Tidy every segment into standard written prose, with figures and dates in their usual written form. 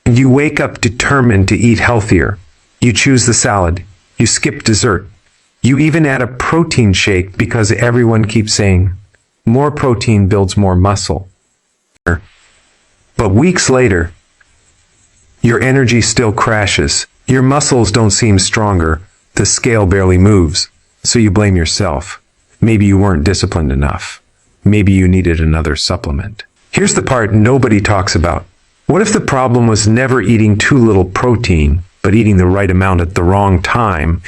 You wake up determined to eat healthier. You choose the salad. You skip dessert. You even add a protein shake because everyone keeps saying, more protein builds more muscle. But weeks later, your energy still crashes. Your muscles don't seem stronger. The scale barely moves. So you blame yourself. Maybe you weren't disciplined enough. Maybe you needed another supplement. Here's the part nobody talks about. What if the problem was never eating too little protein, but eating the right amount at the wrong time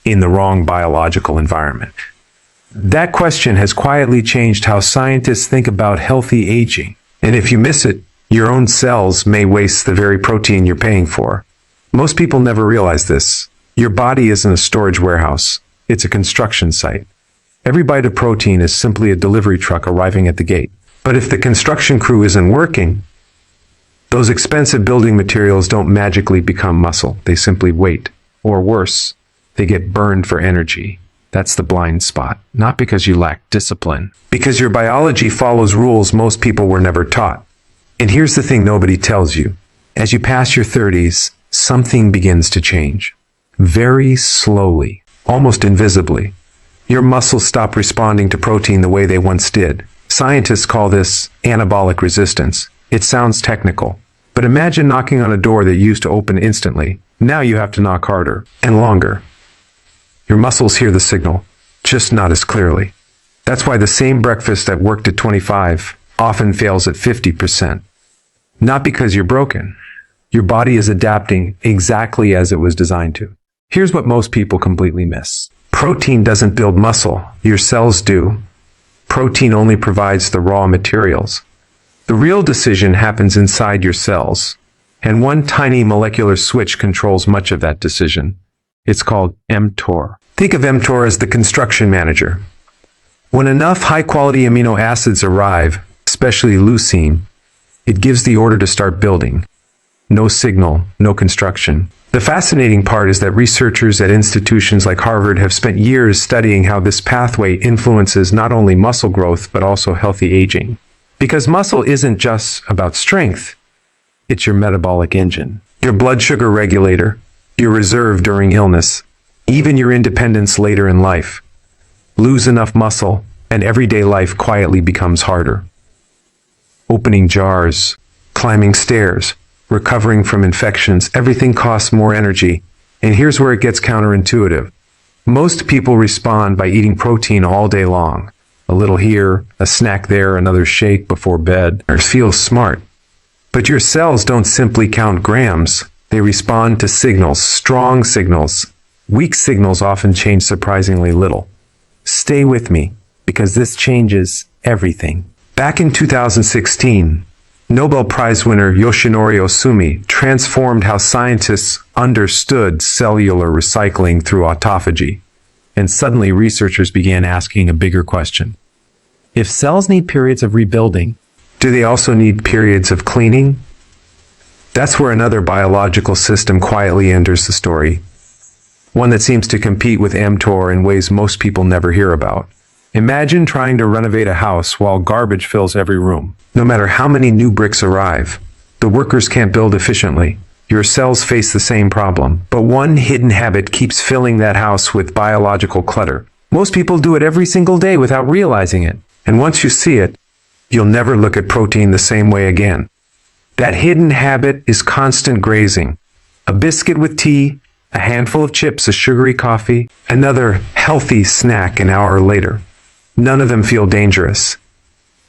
in the wrong biological environment? That question has quietly changed how scientists think about healthy aging. And if you miss it, your own cells may waste the very protein you're paying for. Most people never realize this. Your body isn't a storage warehouse. It's a construction site. Every bite of protein is simply a delivery truck arriving at the gate. But if the construction crew isn't working, those expensive building materials don't magically become muscle. They simply wait. Or worse, they get burned for energy. That's the blind spot. Not because you lack discipline. Because your biology follows rules most people were never taught. And here's the thing nobody tells you. As you pass your 30s, something begins to change. Very slowly, almost invisibly. Your muscles stop responding to protein the way they once did. Scientists call this anabolic resistance. It sounds technical, but imagine knocking on a door that used to open instantly. Now you have to knock harder and longer. Your muscles hear the signal, just not as clearly. That's why the same breakfast that worked at 25 often fails at 50%. Not because you're broken. Your body is adapting exactly as it was designed to. Here's what most people completely miss. Protein doesn't build muscle. Your cells do. Protein only provides the raw materials. The real decision happens inside your cells, and one tiny molecular switch controls much of that decision. It's called mTOR. Think of mTOR as the construction manager. When enough high-quality amino acids arrive, especially leucine, it gives the order to start building. No signal, no construction. The fascinating part is that researchers at institutions like Harvard have spent years studying how this pathway influences not only muscle growth, but also healthy aging. Because muscle isn't just about strength, it's your metabolic engine, your blood sugar regulator, your reserve during illness, even your independence later in life. Lose enough muscle, and everyday life quietly becomes harder. Opening jars, climbing stairs, recovering from infections, everything costs more energy. And here's where it gets counterintuitive. Most people respond by eating protein all day long. A little here, a snack there, another shake before bed. It feels smart. But your cells don't simply count grams. They respond to signals, strong signals. Weak signals often change surprisingly little. Stay with me, because this changes everything. Back in 2016, Nobel Prize winner Yoshinori Ohsumi transformed how scientists understood cellular recycling through autophagy. And suddenly researchers began asking a bigger question. If cells need periods of rebuilding, do they also need periods of cleaning? That's where another biological system quietly enters the story. One that seems to compete with mTOR in ways most people never hear about. Imagine trying to renovate a house while garbage fills every room. No matter how many new bricks arrive, the workers can't build efficiently. Your cells face the same problem, but one hidden habit keeps filling that house with biological clutter. Most people do it every single day without realizing it. And once you see it, you'll never look at protein the same way again. That hidden habit is constant grazing. A biscuit with tea, a handful of chips, a sugary coffee, another healthy snack an hour later. None of them feel dangerous.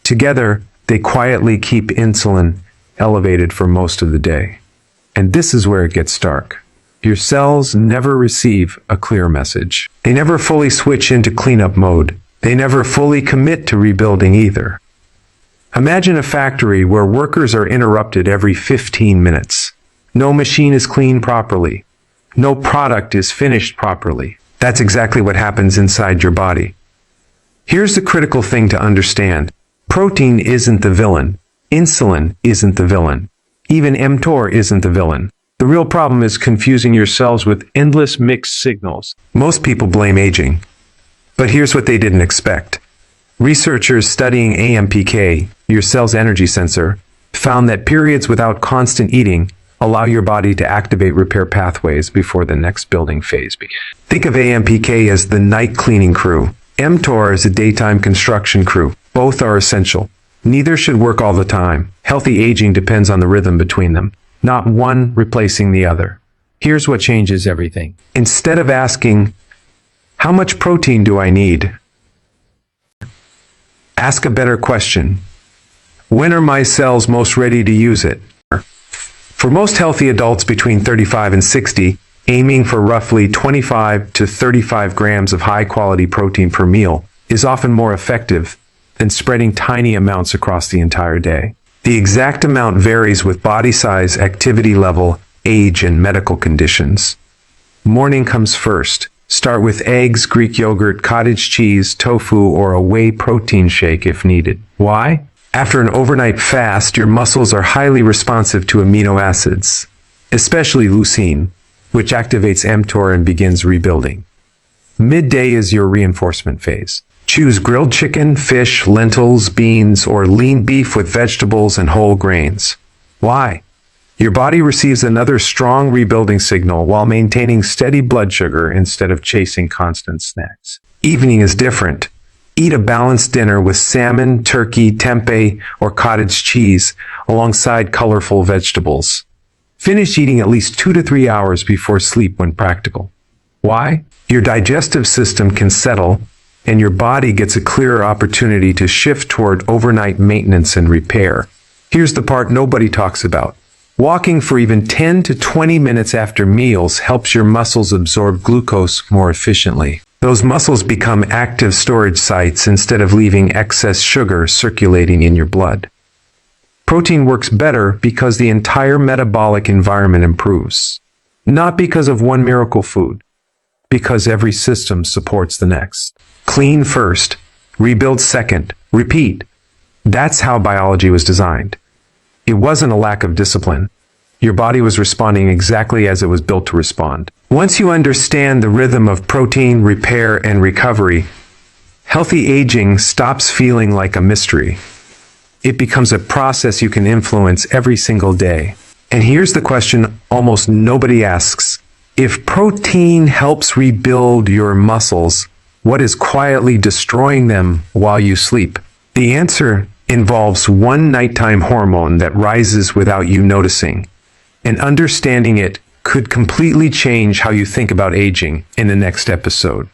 Together, they quietly keep insulin elevated for most of the day. And this is where it gets dark. Your cells never receive a clear message. They never fully switch into cleanup mode. They never fully commit to rebuilding either. Imagine a factory where workers are interrupted every 15 minutes. No machine is cleaned properly. No product is finished properly. That's exactly what happens inside your body. Here's the critical thing to understand. Protein isn't the villain. Insulin isn't the villain. Even mTOR isn't the villain. The real problem is confusing your cells with endless mixed signals. Most people blame aging. But here's what they didn't expect. Researchers studying AMPK, your cell's energy sensor, found that periods without constant eating Allow your body to activate repair pathways before the next building phase begins. Think of AMPK as the night cleaning crew. mTOR is a daytime construction crew. Both are essential. Neither should work all the time. Healthy aging depends on the rhythm between them, not one replacing the other. Here's what changes everything. Instead of asking, how much protein do I need? Ask a better question. When are my cells most ready to use it? For most healthy adults between 35 and 60, aiming for roughly 25 to 35 grams of high-quality protein per meal is often more effective than spreading tiny amounts across the entire day. The exact amount varies with body size, activity level, age, and medical conditions. Morning comes first. Start with eggs, Greek yogurt, cottage cheese, tofu, or a whey protein shake if needed. Why? After an overnight fast, your muscles are highly responsive to amino acids, especially leucine, which activates mTOR and begins rebuilding. Midday is your reinforcement phase. Choose grilled chicken, fish, lentils, beans, or lean beef with vegetables and whole grains. Why? Your body receives another strong rebuilding signal while maintaining steady blood sugar instead of chasing constant snacks. Evening is different. Eat a balanced dinner with salmon, turkey, tempeh, or cottage cheese alongside colorful vegetables. Finish eating at least 2 to 3 hours before sleep when practical. Why? Your digestive system can settle, and your body gets a clearer opportunity to shift toward overnight maintenance and repair. Here's the part nobody talks about. Walking for even 10 to 20 minutes after meals helps your muscles absorb glucose more efficiently. Those muscles become active storage sites instead of leaving excess sugar circulating in your blood. Protein works better because the entire metabolic environment improves. Not because of one miracle food, because every system supports the next. Clean first, rebuild second, repeat. That's how biology was designed. It wasn't a lack of discipline. Your body was responding exactly as it was built to respond. Once you understand the rhythm of protein, repair, and recovery, healthy aging stops feeling like a mystery. It becomes a process you can influence every single day. And here's the question almost nobody asks. If protein helps rebuild your muscles, what is quietly destroying them while you sleep? The answer involves one nighttime hormone that rises without you noticing. And understanding it could completely change how you think about aging in the next episode.